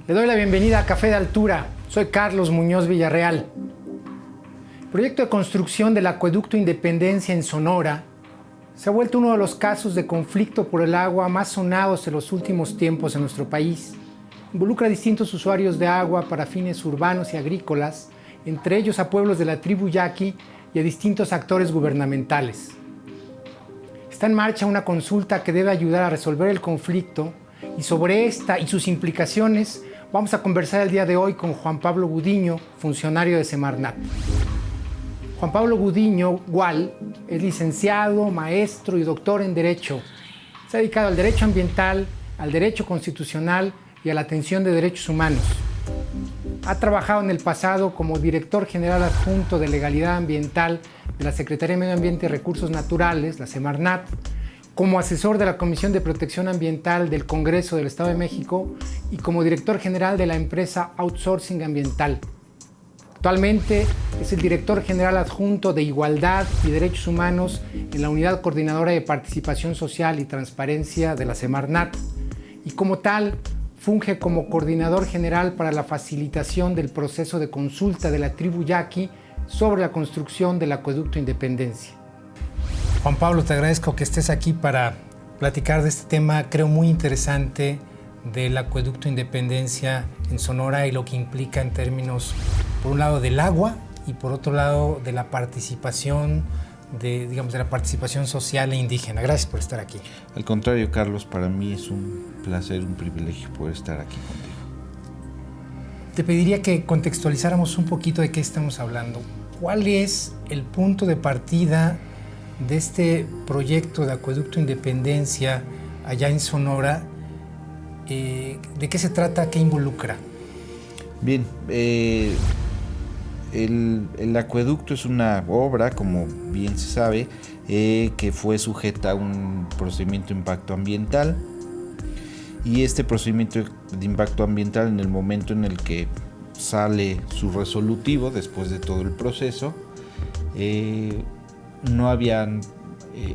Le doy la bienvenida a Café de Altura. Soy Carlos Muñoz Villarreal. El proyecto de construcción del acueducto Independencia en Sonora se ha vuelto uno de los casos de conflicto por el agua más sonados en los últimos tiempos en nuestro país. Involucra a distintos usuarios de agua para fines urbanos y agrícolas, entre ellos a pueblos de la tribu Yaqui y a distintos actores gubernamentales. Está en marcha una consulta que debe ayudar a resolver el conflicto, y sobre esta y sus implicaciones vamos a conversar el día de hoy con Juan Pablo Gudiño, funcionario de Semarnat. Juan Pablo Gudiño Gual es licenciado, maestro y doctor en Derecho. Se ha dedicado al derecho ambiental, al derecho constitucional y a la atención de derechos humanos. Ha trabajado en el pasado como director general adjunto de Legalidad Ambiental de la Secretaría de Medio Ambiente y Recursos Naturales, la Semarnat, como asesor de la Comisión de Protección Ambiental del Congreso del Estado de México y como director general de la empresa Outsourcing Ambiental. Actualmente es el director general adjunto de Igualdad y Derechos Humanos en la Unidad Coordinadora de Participación Social y Transparencia de la Semarnat y como tal funge como coordinador general para la facilitación del proceso de consulta de la tribu Yaqui sobre la construcción del acueducto Independencia. Juan Pablo, te agradezco que estés aquí para platicar de este tema, creo muy interesante, del acueducto Independencia en Sonora y lo que implica en términos, por un lado, del agua y por otro lado, de la participación, de la participación social e indígena. Gracias por estar aquí. Al contrario, Carlos, para mí es un placer, un privilegio poder estar aquí contigo. Te pediría que contextualizáramos un poquito de qué estamos hablando. ¿Cuál es el punto de partida de este proyecto de acueducto Independencia allá en Sonora? ¿De qué se trata? ¿Qué involucra? Bien, el acueducto es una obra, como bien se sabe, que fue sujeta a un procedimiento de impacto ambiental, y este procedimiento de impacto ambiental, en el momento en el que sale su resolutivo, después de todo el proceso, no habían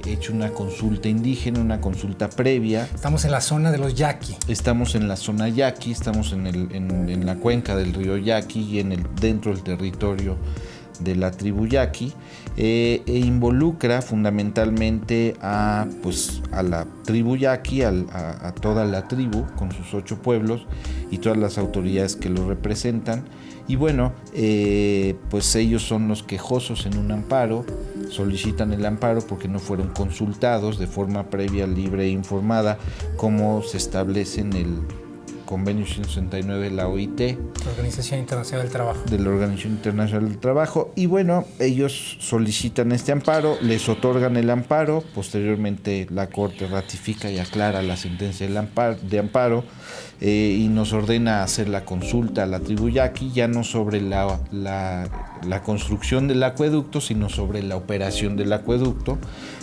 hecho una consulta indígena, una consulta previa. Estamos en la zona de los Yaqui. Estamos en la zona Yaqui, estamos en la cuenca del río Yaqui y dentro del territorio de la tribu Yaqui, e involucra fundamentalmente a la tribu Yaqui, a toda la tribu con sus 8 pueblos y todas las autoridades que lo representan. Y bueno, pues ellos son los quejosos en un amparo, solicitan el amparo porque no fueron consultados de forma previa, libre e informada, como se establece en el Convenio 169 de la OIT, la Organización Internacional del Trabajo. De la Organización Internacional del Trabajo. Y bueno, ellos solicitan este amparo, les otorgan el amparo, posteriormente la Corte ratifica y aclara la sentencia de amparo, y nos ordena hacer la consulta a la tribu Yaqui, ya no sobre la construcción del acueducto, sino sobre la operación del acueducto.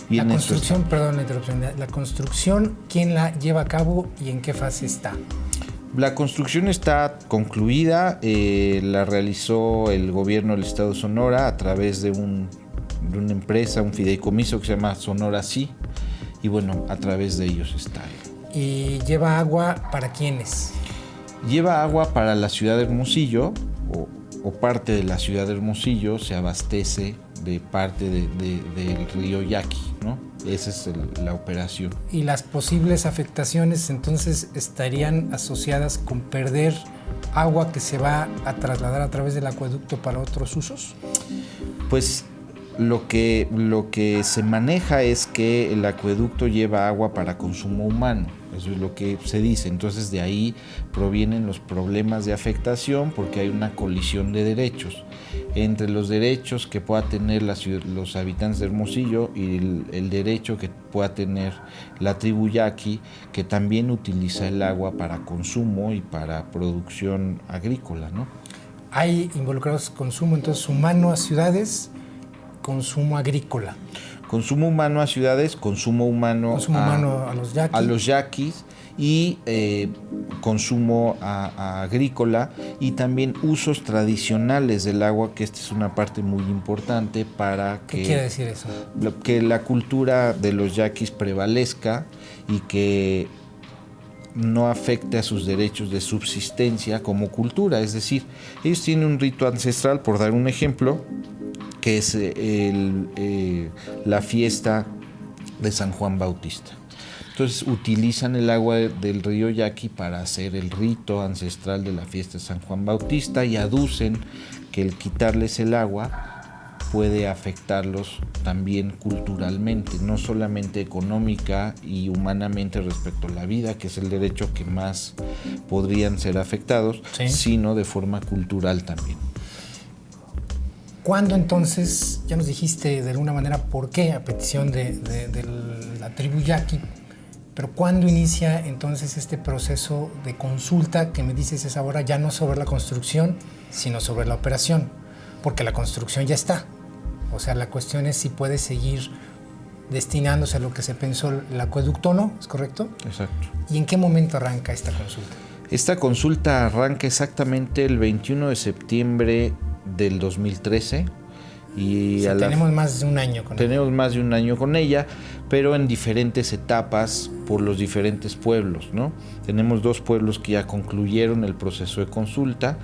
Y la construcción, perdón la interrupción, la construcción, ¿quién la lleva a cabo y en qué fase está? La construcción está concluida, la realizó el gobierno del estado de Sonora a través de una empresa, un fideicomiso que se llama Sonora Sí, y bueno, a través de ellos está. ¿Y lleva agua para quiénes? Lleva agua para la ciudad de Hermosillo, o parte de la ciudad de Hermosillo se abastece de parte del río Yaqui, ¿no? Esa es la operación. ¿Y las posibles afectaciones entonces estarían asociadas con perder agua que se va a trasladar a través del acueducto para otros usos? Pues lo que se maneja es que el acueducto lleva agua para consumo humano. Eso es lo que se dice. Entonces de ahí provienen los problemas de afectación, porque hay una colisión de derechos entre los derechos que pueda tener los habitantes de Hermosillo y el derecho que pueda tener la tribu Yaqui, que también utiliza el agua para consumo y para producción agrícola, ¿no? Hay involucrados consumo entonces humano a ciudades, consumo agrícola. Consumo humano a ciudades, consumo humano a los yaquis y consumo agrícola y también usos tradicionales del agua, que esta es una parte muy importante para que... ¿Qué quiere decir eso? Que la cultura de los yaquis prevalezca y que no afecte a sus derechos de subsistencia como cultura. Es decir, ellos tienen un rito ancestral, por dar un ejemplo, que es la fiesta de San Juan Bautista. Entonces utilizan el agua del río Yaqui para hacer el rito ancestral de la fiesta de San Juan Bautista y aducen que el quitarles el agua puede afectarlos también culturalmente, no solamente económica y humanamente respecto a la vida, que es el derecho que más podrían ser afectados, ¿sí?, sino de forma cultural también. ¿Cuándo entonces, ya nos dijiste de alguna manera por qué a petición de la tribu Yaqui, pero cuándo inicia entonces este proceso de consulta que me dices es ahora ya no sobre la construcción, sino sobre la operación? Porque la construcción ya está. O sea, la cuestión es si puede seguir destinándose a lo que se pensó el acueducto o no, ¿es correcto? Exacto. ¿Y en qué momento arranca esta consulta? Esta consulta arranca exactamente el 21 de septiembre del 2013. Y tenemos más de un año con ella. Tenemos más de un año con ella, pero en diferentes etapas por los diferentes pueblos, ¿no? Tenemos 2 pueblos que ya concluyeron el proceso de consulta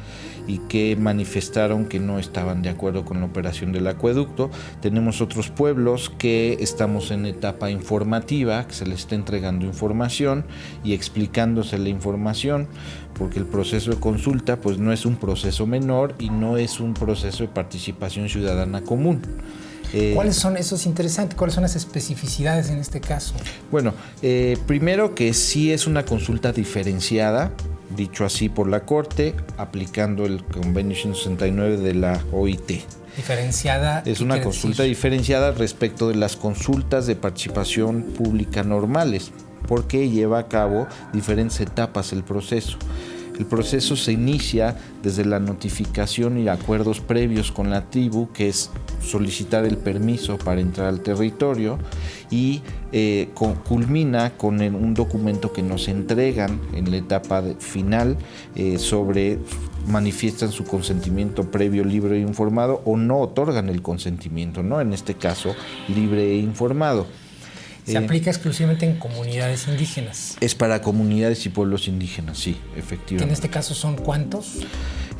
y que manifestaron que no estaban de acuerdo con la operación del acueducto. Tenemos otros pueblos que estamos en etapa informativa, que se les está entregando información y explicándose la información, porque el proceso de consulta pues no es un proceso menor y no es un proceso de participación ciudadana común. ¿Cuáles son esos interesantes? ¿Cuáles son las especificidades en este caso? Bueno, primero que sí es una consulta diferenciada, dicho así por la Corte, aplicando el convenio 169 de la OIT. Diferenciada. Es una consulta diferenciada respecto de las consultas de participación pública normales, porque lleva a cabo diferentes etapas el proceso. El proceso se inicia desde la notificación y acuerdos previos con la tribu, que es solicitar el permiso para entrar al territorio, y culmina con un documento que nos entregan en la etapa final sobre manifiestan su consentimiento previo, libre e informado, o no otorgan el consentimiento, ¿no? En este caso, libre e informado. ¿Se aplica exclusivamente en comunidades indígenas? Es para comunidades y pueblos indígenas, sí, efectivamente. ¿En este caso son cuántos?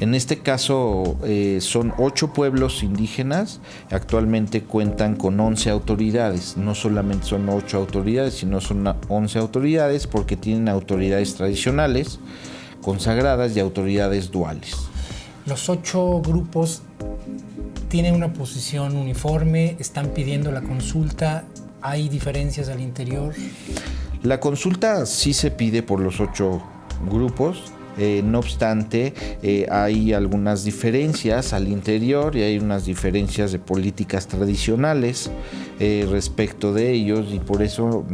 En este caso son 8 pueblos indígenas. Actualmente cuentan con 11 autoridades. No solamente son 8 autoridades, sino son 11 autoridades porque tienen autoridades tradicionales, consagradas y autoridades duales. Los 8 grupos tienen una posición uniforme, están pidiendo la consulta. ¿Hay diferencias al interior? La consulta sí se pide por los 8 grupos, no obstante hay algunas diferencias al interior y hay unas diferencias de políticas tradicionales respecto de ellos, y por eso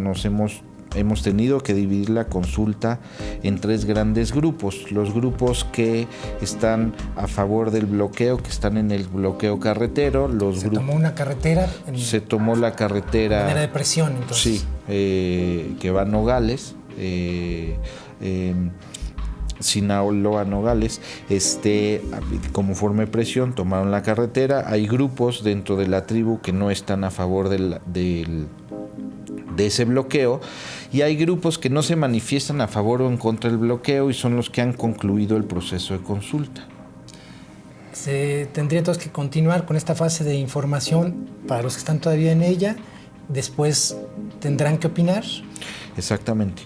hemos tenido que dividir la consulta en 3 grandes grupos. Los grupos que están a favor del bloqueo, que están en el bloqueo carretero. ¿Tomó una carretera? Se tomó la carretera... ¿De manera de presión, entonces? Sí, que va a Nogales, Sinaloa, Nogales, como forma de presión tomaron la carretera. Hay grupos dentro de la tribu que no están a favor de ese bloqueo, y hay grupos que no se manifiestan a favor o en contra del bloqueo y son los que han concluido el proceso de consulta. Se tendría entonces que continuar con esta fase de información para los que están todavía en ella. Después tendrán que opinar. Exactamente.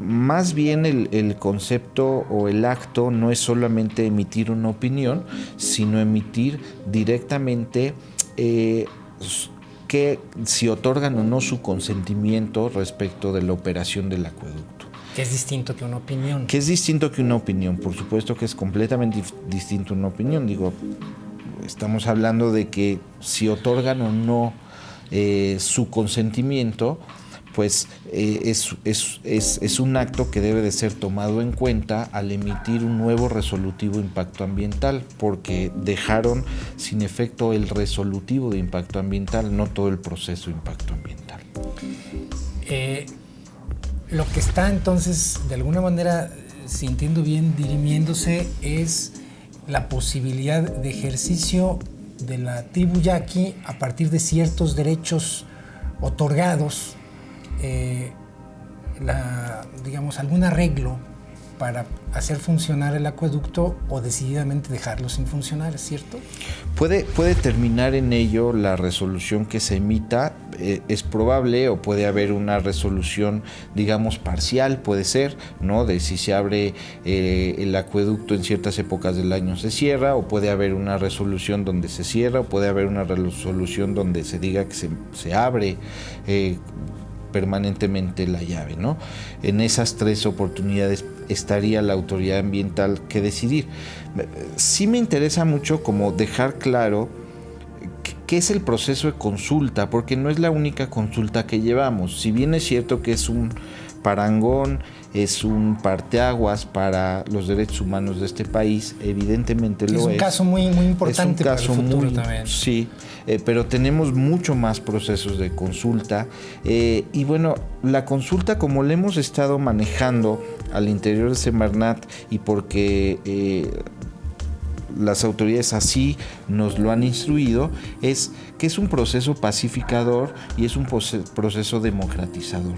Más bien el concepto o el acto no es solamente emitir una opinión, sino emitir directamente que si otorgan o no su consentimiento respecto de la operación del acueducto. ¿Qué es distinto que una opinión? ¿Qué es distinto que una opinión? Por supuesto que es completamente distinto una opinión. Estamos hablando de que si otorgan o no su consentimiento, pues es un acto que debe de ser tomado en cuenta al emitir un nuevo resolutivo de impacto ambiental, porque dejaron sin efecto el resolutivo de impacto ambiental, no todo el proceso de impacto ambiental. Lo que está entonces, de alguna manera, si entiendo bien, dirimiéndose es la posibilidad de ejercicio de la tribu yaqui a partir de ciertos derechos otorgados, digamos, algún arreglo para hacer funcionar el acueducto o decididamente dejarlo sin funcionar, ¿es cierto? Puede terminar en ello la resolución que se emita, es probable, o puede haber una resolución, digamos, parcial, puede ser, ¿no? De si se abre el acueducto en ciertas épocas del año se cierra, o puede haber una resolución donde se cierra, o puede haber una resolución donde se diga que se abre permanentemente la llave, ¿no? En esas tres oportunidades estaría la autoridad ambiental que decidir. Sí me interesa mucho como dejar claro qué es el proceso de consulta, porque no es la única consulta que llevamos. Si bien es cierto que es un parangón, es un parteaguas para los derechos humanos de este país, evidentemente lo es. Es un caso muy importante para el futuro también. Sí, pero tenemos mucho más procesos de consulta. Y bueno, la consulta, como la hemos estado manejando al interior de Semarnat, y porque las autoridades así nos lo han instruido, es que es un proceso pacificador y es un proceso democratizador.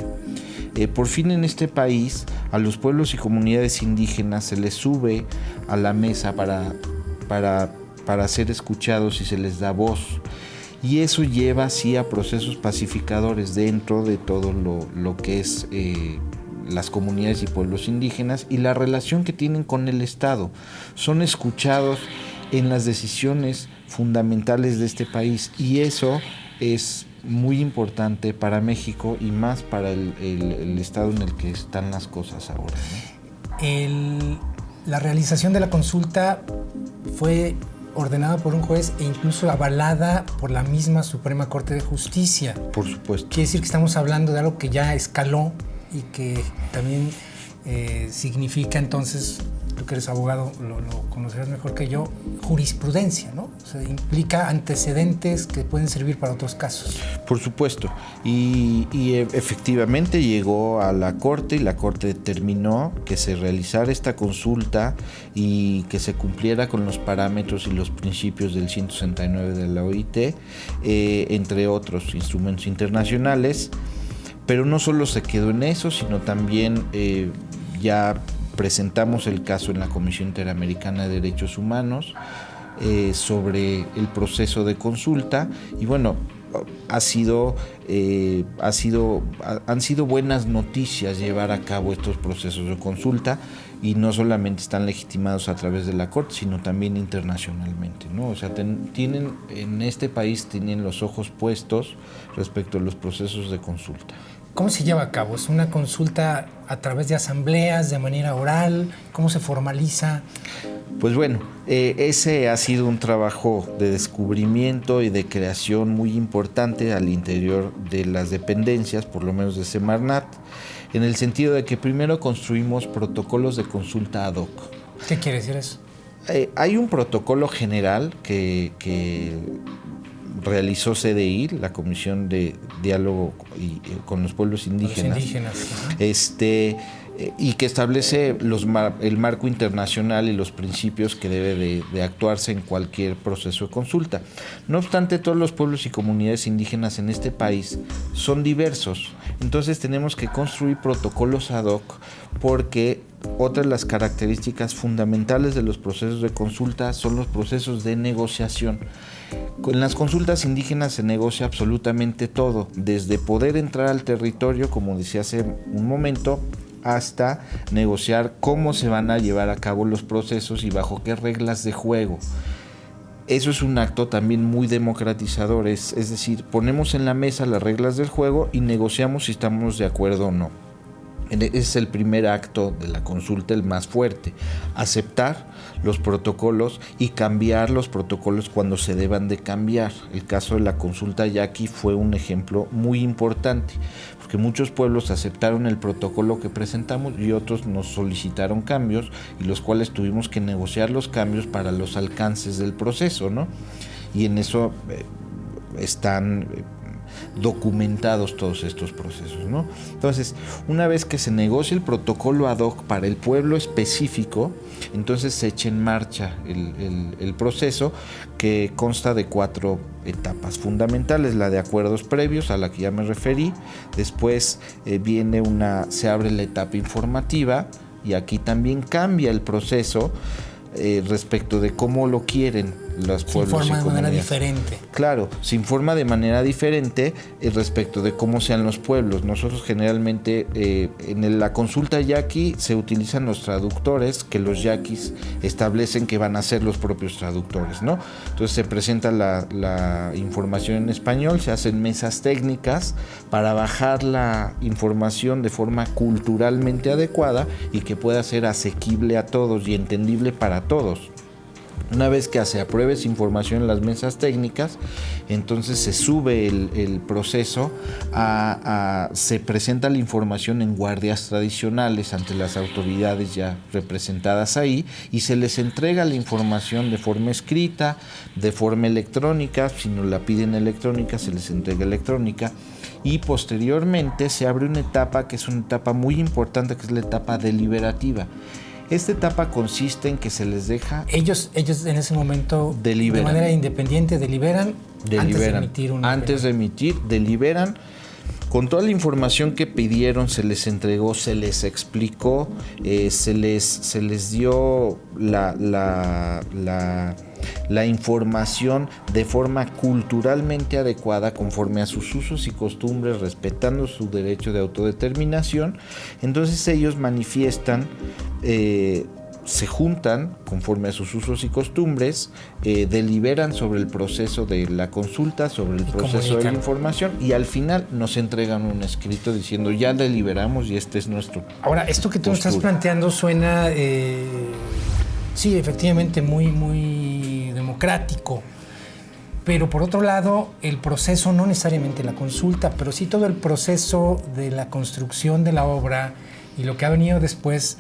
Por fin en este país a los pueblos y comunidades indígenas se les sube a la mesa para ser escuchados y se les da voz. Y eso lleva así a procesos pacificadores dentro de todo lo que es las comunidades y pueblos indígenas y la relación que tienen con el Estado. Son escuchados en las decisiones fundamentales de este país, y eso es muy importante para México y más para el estado en el que están las cosas ahora, ¿no? La realización de la consulta fue ordenada por un juez e incluso avalada por la misma Suprema Corte de Justicia. Por supuesto. Quiere decir que estamos hablando de algo que ya escaló y que también significa entonces, tú que eres abogado lo conocerás mejor que yo, jurisprudencia, ¿no? O sea, implica antecedentes que pueden servir para otros casos. Por supuesto, y efectivamente llegó a la Corte y la Corte determinó que se realizara esta consulta y que se cumpliera con los parámetros y los principios del 169 de la OIT, entre otros instrumentos internacionales. Pero no solo se quedó en eso, sino también ya presentamos el caso en la Comisión Interamericana de Derechos Humanos sobre el proceso de consulta, y bueno, han sido buenas noticias llevar a cabo estos procesos de consulta, y no solamente están legitimados a través de la Corte, sino también internacionalmente, ¿no? O sea, tienen en este país tienen los ojos puestos respecto a los procesos de consulta. ¿Cómo se lleva a cabo? ¿Es una consulta a través de asambleas, de manera oral? ¿Cómo se formaliza? Pues bueno, ese ha sido un trabajo de descubrimiento y de creación muy importante al interior de las dependencias, por lo menos de Semarnat, en el sentido de que primero construimos protocolos de consulta ad hoc. ¿Qué quiere decir eso? Hay un protocolo general que realizó CDI, la Comisión de Diálogo con los Pueblos Indígenas. Y que establece el marco internacional y los principios que debe de actuarse en cualquier proceso de consulta. No obstante, todos los pueblos y comunidades indígenas en este país son diversos, entonces tenemos que construir protocolos ad hoc, porque otra de las características fundamentales de los procesos de consulta son los procesos de negociación. Con las consultas indígenas se negocia absolutamente todo, desde poder entrar al territorio, como decía hace un momento, hasta negociar cómo se van a llevar a cabo los procesos y bajo qué reglas de juego. Eso es un acto también muy democratizador, es decir, ponemos en la mesa las reglas del juego y negociamos si estamos de acuerdo o no. Es el primer acto de la consulta, el más fuerte. Aceptar los protocolos y cambiar los protocolos cuando se deban de cambiar. El caso de la consulta yaqui fue un ejemplo muy importante, porque muchos pueblos aceptaron el protocolo que presentamos y otros nos solicitaron cambios, y los cuales tuvimos que negociar los cambios para los alcances del proceso, ¿no? Y en eso están documentados todos estos procesos, ¿no? Entonces, una vez que se negocia el protocolo ad hoc para el pueblo específico, entonces se echa en marcha el proceso, que consta de 4 etapas fundamentales: la de acuerdos previos, a la que ya me referí. Después se abre la etapa informativa, y aquí también cambia el proceso respecto de cómo lo quieren los pueblos. Se informa de manera diferente. Claro, se informa de manera diferente respecto de cómo sean los pueblos. Nosotros generalmente en la consulta yaqui se utilizan los traductores, que los yaquis establecen que van a ser los propios traductores, ¿no? Entonces se presenta la información en español, se hacen mesas técnicas para bajar la información de forma culturalmente adecuada y que pueda ser asequible a todos y entendible para todos. Una vez que se apruebe esa información en las mesas técnicas, entonces se sube el proceso, se presenta la información en guardias tradicionales ante las autoridades ya representadas ahí, y se les entrega la información de forma escrita, de forma electrónica. Si nos la piden electrónica, se les entrega electrónica, y posteriormente se abre una etapa que es una etapa muy importante, que es la etapa deliberativa. Esta etapa consiste en que se les deja... Ellos en ese momento, deliberan. De manera independiente, deliberan. Antes de emitir deliberan. Con toda la información que pidieron, se les entregó, se les explicó, se les dio la información de forma culturalmente adecuada, conforme a sus usos y costumbres, respetando su derecho de autodeterminación. Entonces ellos manifiestan, se juntan conforme a sus usos y costumbres, deliberan sobre el proceso de la consulta, sobre el proceso de la información, y al final nos entregan un escrito diciendo: ya deliberamos y este es nuestro. Ahora, esto que tú estás planteando suena, sí, efectivamente muy, muy democrático, pero por otro lado, el proceso, no necesariamente la consulta, pero sí todo el proceso de la construcción de la obra y lo que ha venido después,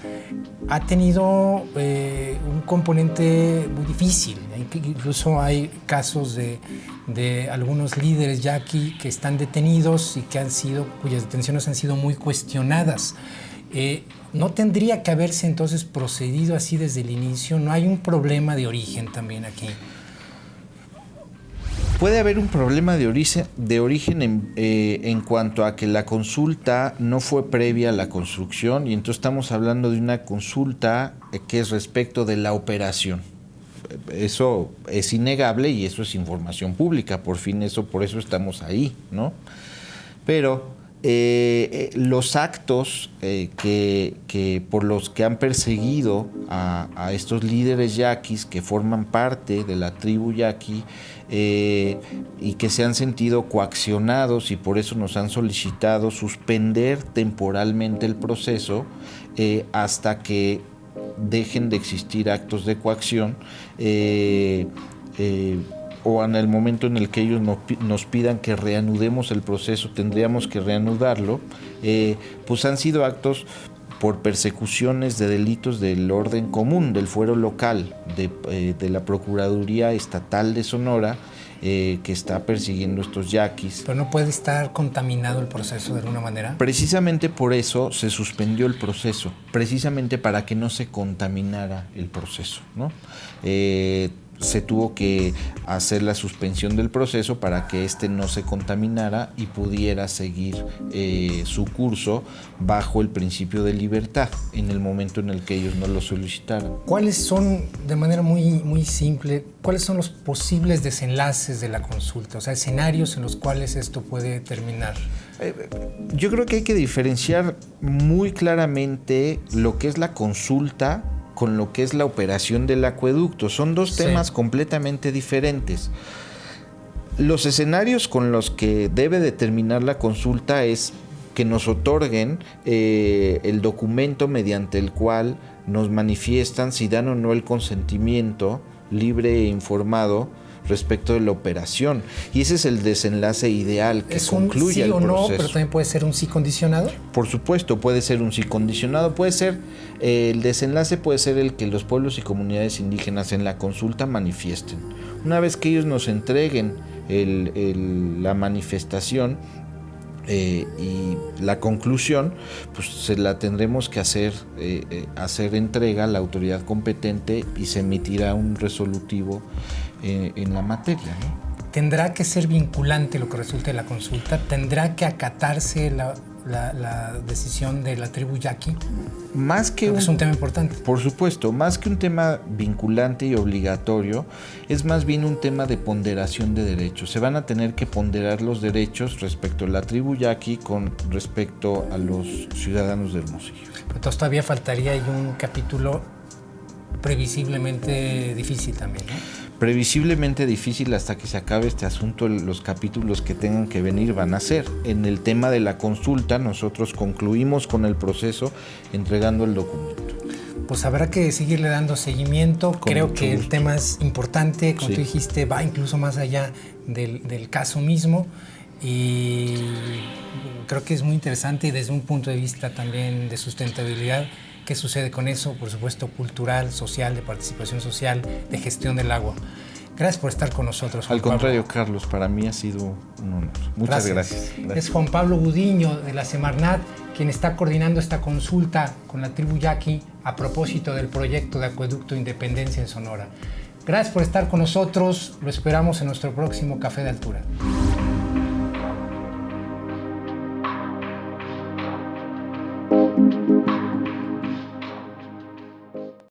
ha tenido un componente muy difícil. Incluso hay casos de algunos líderes yaqui que están detenidos y cuyas detenciones han sido muy cuestionadas. ¿No tendría que haberse entonces procedido así desde el inicio? ¿No hay un problema de origen también aquí? Puede haber un problema de origen en cuanto a que la consulta no fue previa a la construcción, y entonces estamos hablando de una consulta que es respecto de la operación. Eso es innegable y eso es información pública, por eso estamos ahí, ¿no? Pero los actos que por los que han perseguido a estos líderes yaquis que forman parte de la tribu yaqui, y que se han sentido coaccionados, y por eso nos han solicitado suspender temporalmente el proceso hasta que dejen de existir actos de coacción, o en el momento en el que ellos nos pidan que reanudemos el proceso, tendríamos que reanudarlo. Pues han sido actos por persecuciones de delitos del orden común, del fuero local, de la Procuraduría Estatal de Sonora, que está persiguiendo estos yaquis. ¿Pero no puede estar contaminado el proceso de alguna manera? Precisamente por eso se suspendió el proceso, precisamente para que no se contaminara el proceso, ¿no? Se tuvo que hacer la suspensión del proceso para que éste no se contaminara y pudiera seguir su curso bajo el principio de libertad en el momento en el que ellos no lo solicitaran. ¿Cuáles son, de manera muy, muy simple, cuáles son los posibles desenlaces de la consulta? O sea, escenarios en los cuales esto puede terminar. Yo creo que hay que diferenciar muy claramente lo que es la consulta con lo que es la operación del acueducto. Son dos temas completamente diferentes. Los escenarios con los que debe determinar la consulta es que nos otorguen el documento mediante el cual nos manifiestan si dan o no el consentimiento libre e informado respecto de la operación. Y ese es el desenlace ideal que concluye el proceso. ¿Es un sí o no, pero también puede ser un sí condicionado? Por supuesto, puede ser un sí condicionado, puede ser, el desenlace puede ser el que los pueblos y comunidades indígenas en la consulta manifiesten. Una vez que ellos nos entreguen la manifestación y la conclusión, pues se la tendremos que hacer entrega a la autoridad competente y se emitirá un resolutivo en la materia, ¿no? ¿Tendrá que ser vinculante lo que resulte de la consulta? ¿Tendrá que acatarse la decisión de la tribu yaqui? Es un tema importante. Por supuesto, más que un tema vinculante y obligatorio, es más bien un tema de ponderación de derechos. Se van a tener que ponderar los derechos respecto a la tribu yaqui con respecto a los ciudadanos de Hermosillo. Entonces todavía faltaría ahí un capítulo previsiblemente difícil también, ¿no? Previsiblemente difícil hasta que se acabe este asunto. Los capítulos que tengan que venir van a ser. En el tema de la consulta, nosotros concluimos con el proceso entregando el documento. Pues habrá que seguirle dando seguimiento. Creo que el tema es importante, como tú dijiste, va incluso más allá del caso mismo. Y creo que es muy interesante y desde un punto de vista también de sustentabilidad. ¿Qué sucede con eso? Por supuesto, cultural, social, de participación social, de gestión del agua. Gracias por estar con nosotros, Juan Al contrario, Pablo. Carlos, para mí ha sido un honor. Muchas gracias. Es Juan Pablo Gudiño, de la Semarnat, quien está coordinando esta consulta con la tribu yaqui a propósito del proyecto de Acueducto Independencia en Sonora. Gracias por estar con nosotros. Lo esperamos en nuestro próximo Café de Altura.